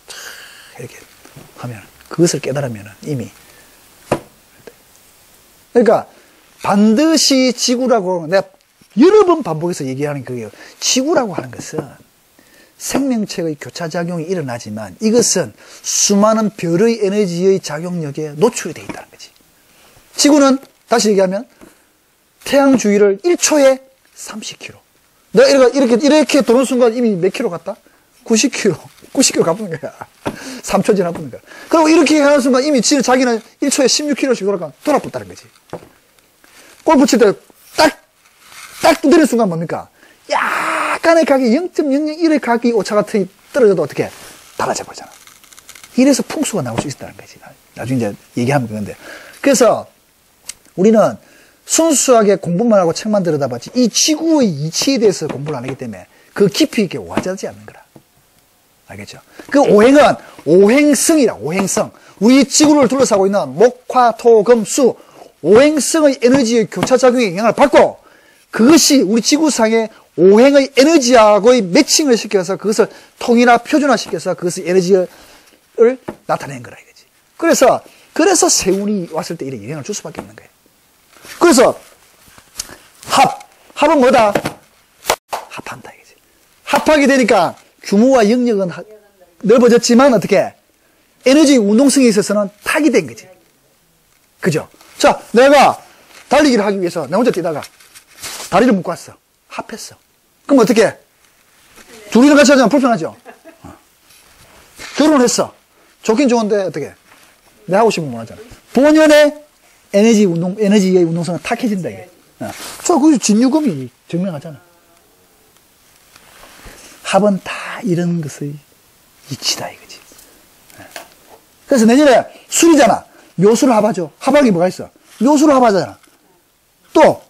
하면, 그것을 깨달으면 이미. 그러니까 반드시 지구라고, 내가 여러 번 반복해서 얘기하는 그게요. 지구라고 하는 것은 생명체의 교차작용이 일어나지만 이것은 수많은 별의 에너지의 작용력에 노출이 되어 있다는 거지. 지구는 다시 얘기하면 태양 주위를 1초에 30km. 내가 이렇게 도는 순간 이미 몇 킬로 갔다? 90km. 90km 가보는 거야. 3초 지나보는 거야. 그리고 이렇게 하는 순간 이미 자기는 1초에 16km씩 돌아붙다는 거지. 골프 칠 때 딱 두드리는 순간 뭡니까? 약간의 각이 0.001의 각이 오차가 떨어져도 어떻게 달라져 버리잖아. 이래서 풍수가 나올 수 있다는 거지. 나중에 이제 얘기하면 그건데. 그래서 우리는 순수하게 공부만 하고 책만 들여다봤지 이 지구의 이치에 대해서 공부를 안 하기 때문에 그 깊이 있게 와닿지 않는 거라. 알겠죠? 그 오행은 오행성이라. 오행성. 우리 지구를 둘러싸고 있는 목, 화, 토, 금, 수 오행성의 에너지의 교차작용에 영향을 받고 그것이 우리 지구상의 오행의 에너지하고의 매칭을 시켜서 그것을 통일화, 표준화시켜서 그것의 에너지를 나타내는 거라 이거지. 그래서 세운이 왔을 때 이렇게 영향을 줄 수밖에 없는 거예요. 그래서 합은 뭐다? 합한다 이거지. 합하게 되니까 규모와 영역은 넓어졌지만 어떻게 에너지 운동성에 있어서는 탁이 된 거지. 그죠? 자, 내가 달리기를 하기 위해서 내 혼자 뛰다가 다리를 묶고 왔어. 합했어. 그럼 어떻게? 둘이는 같이 하자면 불편하죠? 결혼했어. 좋긴 좋은데 어떻게? 내가 하고 싶으면 못 하잖아. 본연의 에너지의 운동성은 탁해진다 이게. 그 진유금이 증명하잖아. 합은 다 이런 것의 이치다 이거지. 그래서 내년에 술이잖아. 묘수를 합하죠. 합하기 뭐가 있어? 묘수를 합하잖아. 또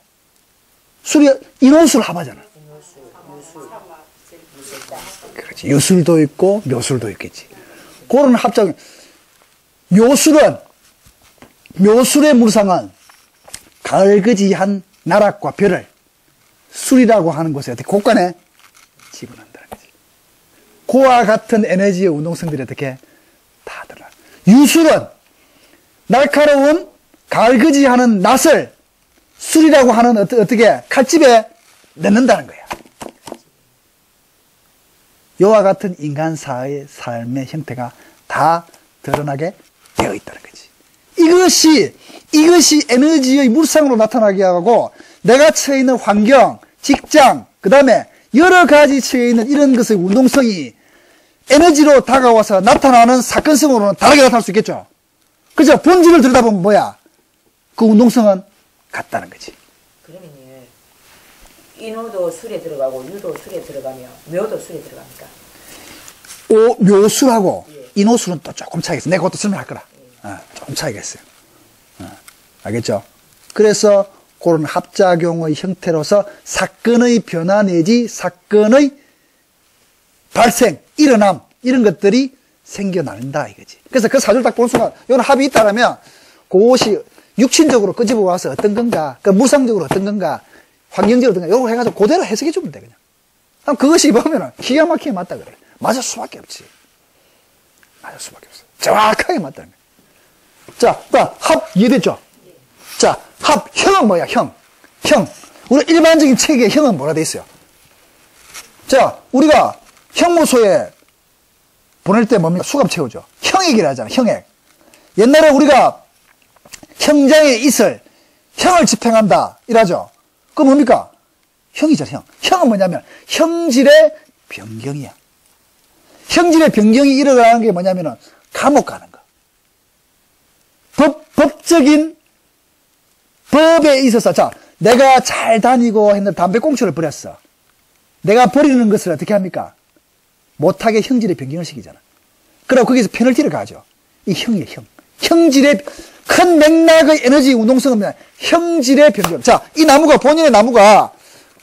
술이 인호술 합하잖아. 그렇지. 유술도 있고 묘술도 있겠지. 그런 합작. 묘술의 물상은 가을그지한 나락과 별을 술이라고 하는 곳에 어떻게 곳간에 집어넣는다는 거지. 그와 같은 에너지의 운동성들이 어떻게 다 드러나. 유술은 날카로운 가을그지하는 낫을 술이라고 하는 어떻게 칼집에 넣는다는 거야. 이와 같은 인간사의 삶의 형태가 다 드러나게 되어 있다는 거지. 이것이 에너지의 물상으로 나타나게 하고 내가 처해 있는 환경, 직장, 그 다음에 여러 가지 처해 있는 이런 것의 운동성이 에너지로 다가와서 나타나는 사건성으로는 다르게 나타날 수 있겠죠. 그죠? 본질을 들여다보면 뭐야? 그 운동성은 같다는 거지. 그러면 인호도 술에 들어가고 유도 술에 들어가며 묘도 술에 들어갑니까? 묘술하고 예. 인호술은 또 조금 차이가 있어. 내가 그것도 설명할 거라. 조금 차이가 있어요. 알겠죠? 그래서 그런 합작용의 형태로서 사건의 변화 내지 사건의 발생, 일어남 이런 것들이 생겨난다 이거지. 그래서 그 사주를 딱 보는 순간 이런 합이 있다라면 그것이 육신적으로 끄집어 와서 어떤 건가, 그 물상적으로 어떤 건가, 환경적으로 어떤 건가, 이걸 해가지고 그대로 해석해 주면 돼, 그냥. 그럼 그것이 보면은 기가 막히게 맞다 그래. 맞을 수밖에 없지. 맞을 수밖에 없어. 정확하게 맞다는 거야. 자, 합 이해됐죠? 자, 합, 형은 뭐야, 형. 형. 우리 일반적인 책의 형은 뭐라 돼 있어요? 자, 우리가 형무소에 보낼 때 뭡니까? 수갑 채우죠. 형액이라 하잖아, 형액. 옛날에 우리가 형장에 있을 형을 집행한다 이라죠. 그거 뭡니까? 형이죠, 형. 형은 뭐냐면 형질의 변경이야. 형질의 변경이 일어나는 게 뭐냐면은 감옥 가는 거. 법적인 법에 있어서, 자, 내가 잘 다니고 했는데 담배꽁초를 버렸어. 내가 버리는 것을 어떻게 합니까? 못하게 형질의 변경을 시키잖아. 그러고 거기서 페널티를 가죠. 이 형이에요, 형. 형질의, 큰 맥락의 에너지 운동성은 뭐냐? 형질의 변경. 자, 이 나무가, 본인의 나무가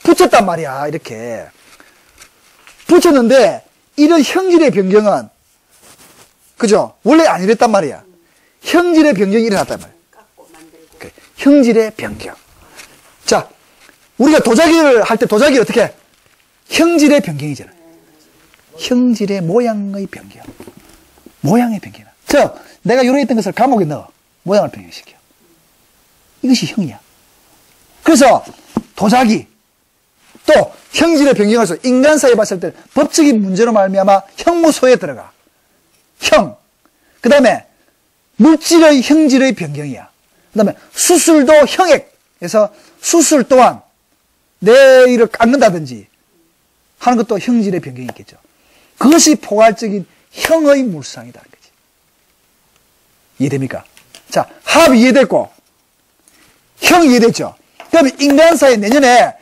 붙였단 말이야, 이렇게. 붙였는데, 이런 형질의 변경은, 그죠? 원래 안 이랬단 말이야. 형질의 변경이 일어났단 말이야. 그래. 형질의 변경. 자, 우리가 도자기를 할 때 도자기를 어떻게 해? 형질의 변경이잖아. 형질의 모양의 변경. 모양의 변경. 즉, 내가 요래 있던 것을 감옥에 넣어. 모양을 변경시켜. 이것이 형이야. 그래서 도자기, 또 형질의 변경을 해서 인간 사이에 봤을 때 법적인 문제로 말미암아 형무소에 들어가. 형. 그 다음에 물질의 형질의 변경이야. 그 다음에 수술도 형액에서 수술 또한 내 일을 깎는다든지 하는 것도 형질의 변경이 있겠죠. 그것이 포괄적인 형의 물상이다는 거지. 이해됩니까? 자, 합 이해됐고, 형 이해됐죠? 그러면 인간사에 내년에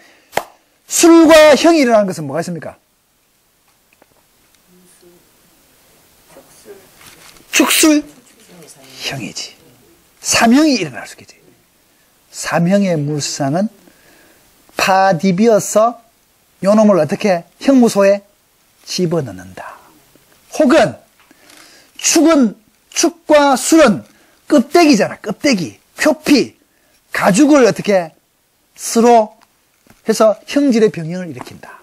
술과 형이 일어나는 것은 뭐가 있습니까? 축술, 형이지. 삼형이 일어날 수 있겠지. 삼형의 물상은 파디비어서 요 놈을 어떻게 형무소에 집어넣는다. 혹은 축과 술은 껍데기잖아. 껍데기, 표피, 가죽을 어떻게 스로 해서 형질의 변형을 일으킨다.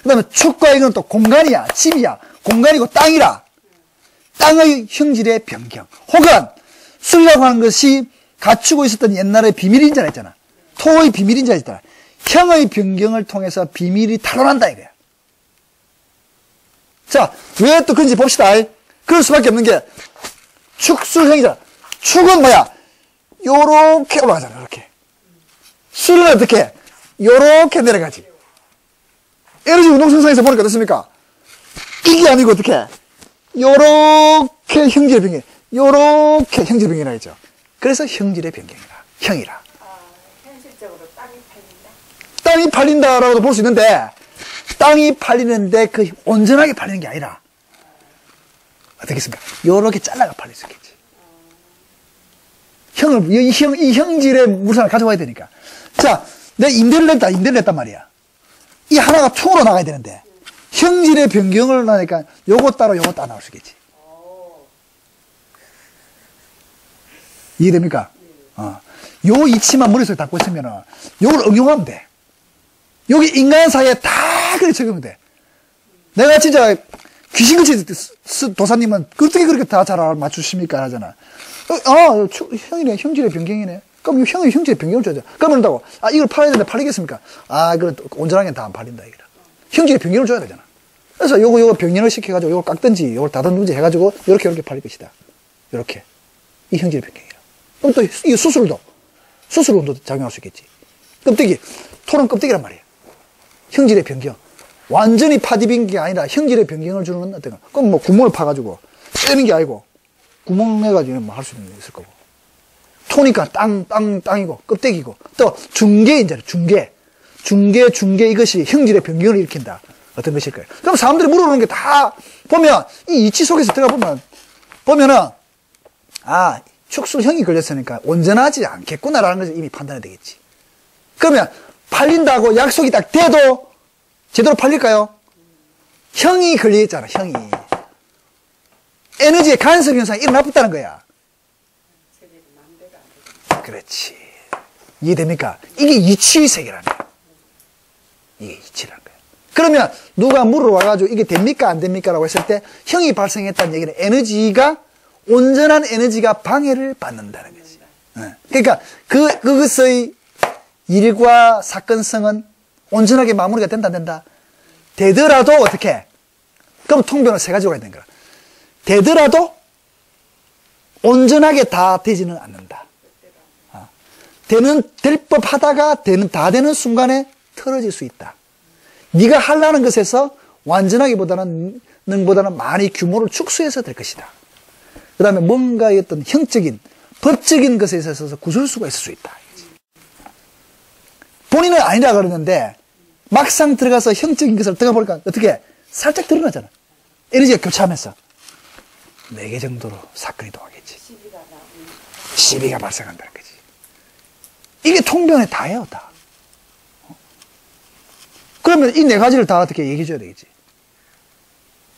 그 다음에 축과 이건 또 공간이야. 집이야. 공간이고 땅이라. 땅의 형질의 변경. 혹은 술이라고 하는 것이 갖추고 있었던 옛날의 비밀인자라 했잖아. 토의 비밀인자 있잖아. 형의 변경을 통해서 비밀이 탄로난다 이거야. 자, 왜 또 그런지 봅시다. 그럴 수밖에 없는 게 축술형이잖아. 축은 뭐야? 요렇게 올라가잖아. 이렇게. 술은 어떻게? 요렇게 내려가지. 에너지 운동선상에서 보니까 어떻습니까? 이게 아니고 어떻게? 요렇게 형질의 변경. 요렇게 형질의 변경이라 했죠. 그래서 형질의 변경이라. 형이라. 현실적으로 땅이 팔린다? 땅이 팔린다라고도 볼 수 있는데, 땅이 팔리는데 그 온전하게 팔리는 게 아니라, 어떻겠습니까? 요렇게 잘라가 팔릴 수 있겠지. 이 형질의 물상을 가져와야 되니까. 자, 내가 임대를 냈단 말이야. 이 하나가 통으로 나가야 되는데, 형질의 변경을 하니까 요거 따로 요거 따로 나올 수 있겠지. 이해됩니까? 요 이치만 머릿속에 담고 있으면은, 요걸 응용하면 돼. 여기 인간 사이에 다 그렇게 적용돼. 내가 진짜 귀신같이 도사님은 어떻게 그렇게 다 잘 맞추십니까? 하잖아. 형이네, 형질의 변경이네. 그럼 형의 형질의 변경을 줘야 돼. 그러면 한다고, 이걸 팔아야 되는데 팔리겠습니까? 이건 온전하게 다 안 팔린다, 이거라. 형질의 변경을 줘야 되잖아. 그래서 요거 변경을 시켜가지고 요걸 깎든지, 요걸 다듬든지 해가지고, 요렇게 팔릴 것이다. 요렇게. 이 형질의 변경이라. 그럼 또, 이 수술도 작용할 수 있겠지. 껍데기. 토론 껍데기란 말이야. 형질의 변경. 완전히 파집인 게 아니라 형질의 변경을 주는 어떤 거. 그럼 뭐 구멍을 파가지고 떼는 게 아니고 구멍 내가지고 뭐 할 수 있을 거고. 토니까 땅이고 껍데기고. 또 중계 이제 중계 이것이 형질의 변경을 일으킨다. 어떤 것일까요? 그럼 사람들이 물어보는 게 다 보면 이 이치 속에서 들어가 보면은 아 축술형이 걸렸으니까 온전하지 않겠구나라는 것을 이미 판단이 되겠지. 그러면 팔린다고 약속이 딱 돼도 제대로 팔릴까요? 형이 걸려있잖아, 형이. 에너지의 간섭 현상이 일어났다는 거야. 그렇지. 이해됩니까? 이게 이치의 세계라는 거야. 이게 이치라는 거야. 그러면 누가 물어와가지고 이게 됩니까 안 됩니까 라고 했을 때 형이 발생했다는 얘기는 에너지가 온전한 에너지가 방해를 받는다는 거지. 그러니까 그것의 일과 사건성은 온전하게 마무리가 된다 안 된다? 되더라도 어떻게? 그럼 통변을 세 가지로 가야 되는 거야. 되더라도 온전하게 다 되지는 않는다. 될 법하다가 다 되는 순간에 틀어질 수 있다. 네가 하려는 것에서 완전하기보다는 많이 규모를 축소해서 될 것이다. 그 다음에 뭔가의 어떤 형적인 법적인 것에 있어서 구설수가 있을 수 있다. 본인은 아니라 그러는데 막상 들어가서 형적인 것을 들어가 보니까 어떻게 살짝 드러나잖아. 에너지가 교차하면서 4개 정도로 사건이 동하겠지. 시비가 발생한다는 거지. 이게 통변에 다예요, 다. 그러면 이 4가지를 다 어떻게 얘기해 줘야 되겠지.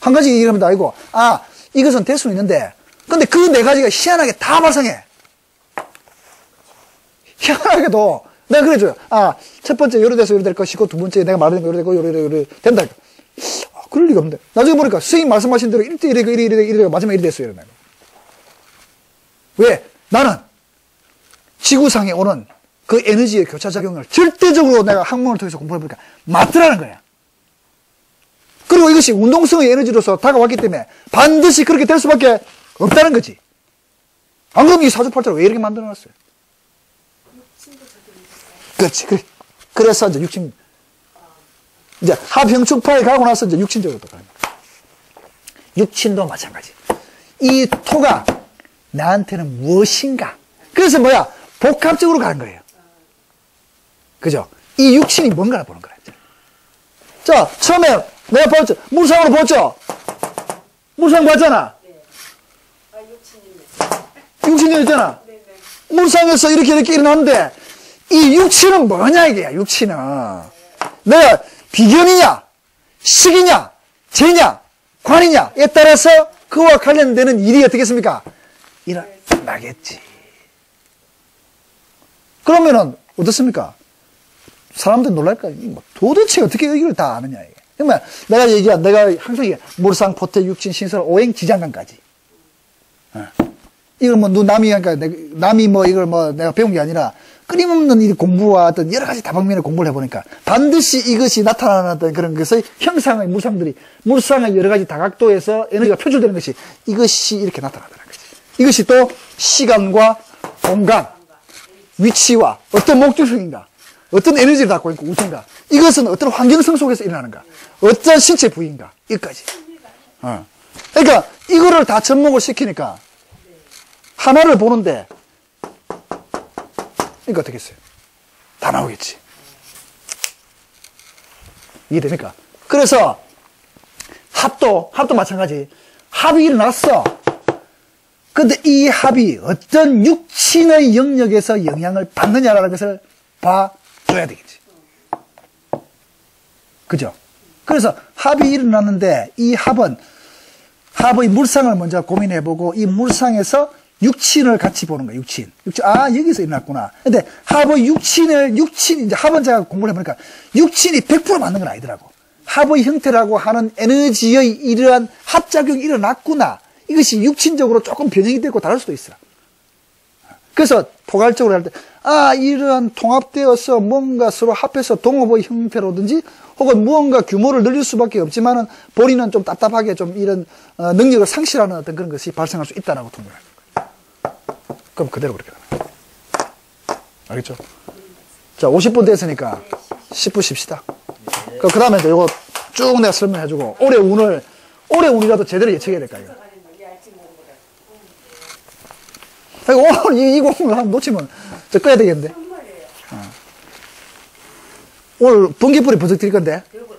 한 가지 얘기하면 다 아니고, 아, 이것은 될 수는 있는데, 근데 그 4가지가 희한하게 다 발생해. 희한하게도, 내가 그래줘요. 아, 첫 번째 요래 돼서 요래 될 것이고, 두 번째 내가 말하는 거 요래 되고, 요래 된다. 아, 그럴 리가 없는데. 나중에 보니까 선생님 말씀하신 대로 이래 되고, 마지막에 이래 됐어요. 이러면. 왜? 나는 지구상에 오는 그 에너지의 교차작용을 절대적으로 내가 학문을 통해서 공부해보니까 맞더라는 거야. 그리고 이것이 운동성의 에너지로서 다가왔기 때문에 반드시 그렇게 될 수밖에 없다는 거지. 안 그러면 이 사주팔자를 왜 이렇게 만들어놨어요? 그렇지. 그래서 이제 육친, 이제 합형축파에 가고 나서 이제 육친적으로 또 가는 거야. 육친도 마찬가지. 이 토가 나한테는 무엇인가? 그래서 뭐야? 복합적으로 가는 거예요. 그죠? 이 육친이 뭔가를 보는 거야. 자, 처음에 내가 봤죠? 물상으로 봤죠? 물상 봤잖아? 네. 아, 육친이었잖아? 네네. 물상에서 이렇게 일어났는데, 이 육친은 뭐냐, 이게, 육친은. 내가 비견이냐, 식이냐, 재냐, 관이냐에 따라서 그와 관련되는 일이 어떻게 했습니까? 일어나겠지. 그러면은, 어떻습니까? 사람들 놀랄까? 도대체 어떻게 여기를 다 아느냐, 이게. 그러면 내가 항상 얘기해. 물상, 포태, 육친, 신설, 오행, 지장간까지. 이걸 뭐, 남이 뭐, 이걸 뭐, 내가 배운 게 아니라, 끊임없는 이 공부와 어떤 여러 가지 다방면의 공부를 해보니까, 반드시 이것이 나타나는 어떤 그런 것의 형상의 물상의 여러 가지 다각도에서 에너지가 표출되는 것이, 이것이 이렇게 나타나더라는 거지. 이것이 또, 시간과 공간, 위치와 어떤 목적성인가, 어떤 에너지를 갖고 있고 우선가, 이것은 어떤 환경성 속에서 일어나는가, 어떤 신체 부위인가, 여기까지. 그러니까 이거를 다 접목을 시키니까 하나를 보는데, 그러니까 어떻게 했어요? 다 나오겠지. 이해됩니까? 그래서 합도 마찬가지. 합이 일어났어. 근데 이 합이 어떤 육친의 영역에서 영향을 받느냐라는 것을 봐줘야 되겠지. 그죠? 그래서 합이 일어났는데 이 합의 물상을 먼저 고민해보고 이 물상에서 육친을 같이 보는 거야, 육친. 아, 여기서 일어났구나. 근데 합의 이제 합은 제가 공부를 해보니까 육친이 100% 맞는 건 아니더라고. 합의 형태라고 하는 에너지의 이러한 합작용이 일어났구나. 이것이 육친적으로 조금 변형이 되고 다를 수도 있어. 그래서 포괄적으로 할 때, 아, 이러한 통합되어서 뭔가 서로 합해서 동업의 형태로든지 혹은 무언가 규모를 늘릴 수밖에 없지만은 본인은 좀 답답하게 좀 이런 능력을 상실하는 어떤 그런 것이 발생할 수 있다라고 통보를 합니다. 그럼 그대로 그렇게 가는 거예요. 알겠죠? 자, 50분 됐으니까 10분 쉽시다. 그 다음에 이제 요거 쭉 내가 설명해주고, 올해 운이라도 제대로 예측해야 될까, 이거. 오늘 이 공을 한번 놓치면, 저 꺼야 되겠는데. 오늘 번개불이 부쩍 뛸 건데. 그리고